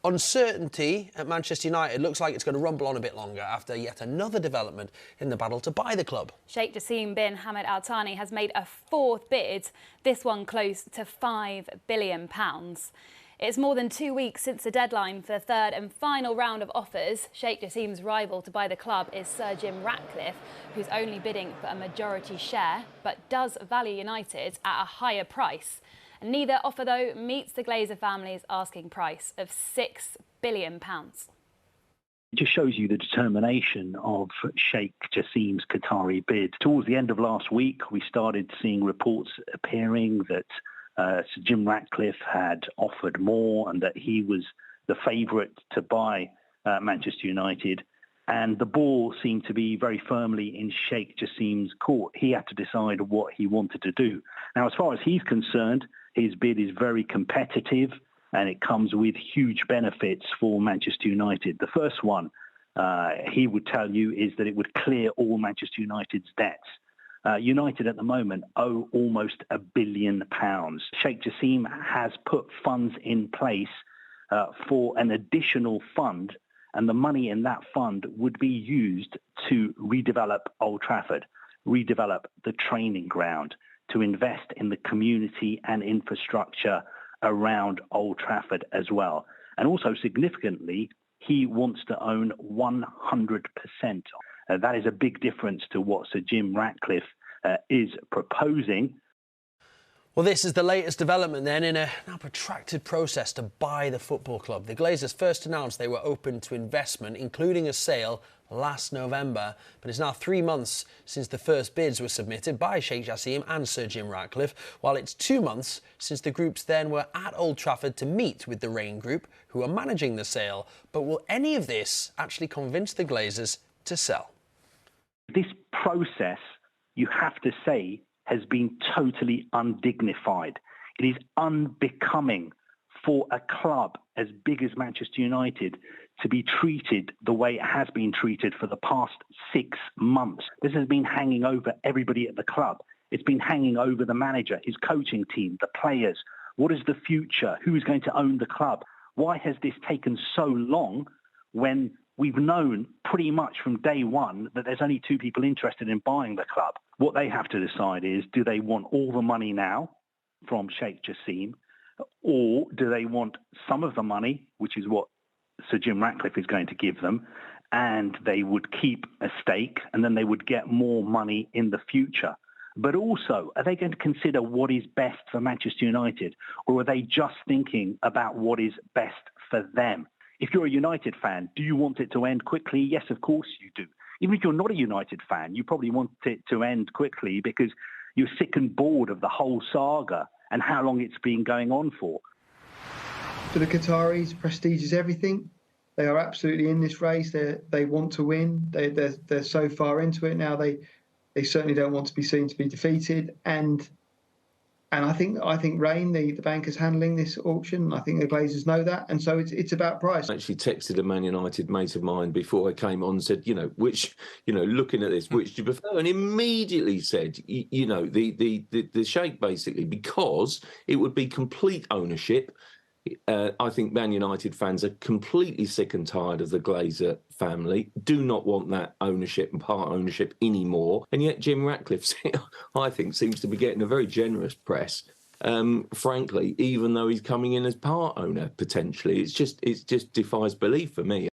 Uncertainty at Manchester United looks like it's going to rumble on a bit longer after yet another development in the battle to buy the club. Sheikh Jassim bin Hamad Al Thani has made a fourth bid, this one close to £5 billion. It's more than 2 weeks since the deadline for the third and final round of offers. Sheikh Jassim's rival to buy the club is Sir Jim Ratcliffe, who's only bidding for a majority share, but does value United at a higher price. And neither offer, though, meets the Glazer family's asking price of £6 billion. It just shows you the determination of Sheikh Jassim's Qatari bid. Towards the end of last week, we started seeing reports appearing that Sir Jim Ratcliffe had offered more and that he was the favourite to buy Manchester United. And the ball seemed to be very firmly in Sheikh Jassim's court. He had to decide what he wanted to do. Now, as far as he's concerned, his bid is very competitive and it comes with huge benefits for Manchester United. The first one, he would tell you, is that it would clear all Manchester United's debts. United at the moment owe almost £1 billion. Sheikh Jassim has put funds in place for an additional fund, and the money in that fund would be used to redevelop Old Trafford, redevelop the training ground, to invest in the community and infrastructure around Old Trafford as well. And also significantly, he wants to own 100%. That is a big difference to what Sir Jim Ratcliffe is proposing. Well, this is the latest development then in a now protracted process to buy the football club. The Glazers first announced they were open to investment, including a sale, last November, but it's now 3 months since the first bids were submitted by Sheikh Jassim and Sir Jim Ratcliffe, while it's 2 months since the groups then were at Old Trafford to meet with the Rain Group, who are managing the sale. But will any of this actually convince the Glazers to sell? This process, you have to say, has been totally undignified. It is unbecoming for a club as big as Manchester United to be treated the way it has been treated for the past 6 months. This has been hanging over everybody at the club. It's been hanging over the manager, his coaching team, the players. What is the future? Who is going to own the club? Why has this taken so long when we've known pretty much from day one that there's only 2 people interested in buying the club? What they have to decide is, do they want all the money now from Sheikh Jassim, or do they want some of the money, which is what Sir Jim Ratcliffe is going to give them, and they would keep a stake and then they would get more money in the future? But also, are they going to consider what is best for Manchester United, or are they just thinking about what is best for them? If you're a United fan, do you want it to end quickly? Yes, of course you do. Even if you're not a United fan, you probably want it to end quickly because you're sick and bored of the whole saga and how long it's been going on for. For the Qataris, prestige is everything. They are absolutely in this race. They want to win. They're so far into it now. They certainly don't want to be seen to be defeated. And I think Rain, the banker's handling this auction. I think the Glazers know that, and so it's about price. I actually texted a Man United mate of mine before I came on and said, looking at this, which do you prefer? And immediately said, the Sheikh basically, because it would be complete ownership. I think Man United fans are completely sick and tired of the Glazer family, do not want that ownership and part ownership anymore. And yet Jim Ratcliffe, I think, seems to be getting a very generous press, frankly, even though he's coming in as part owner, potentially. It just defies belief for me.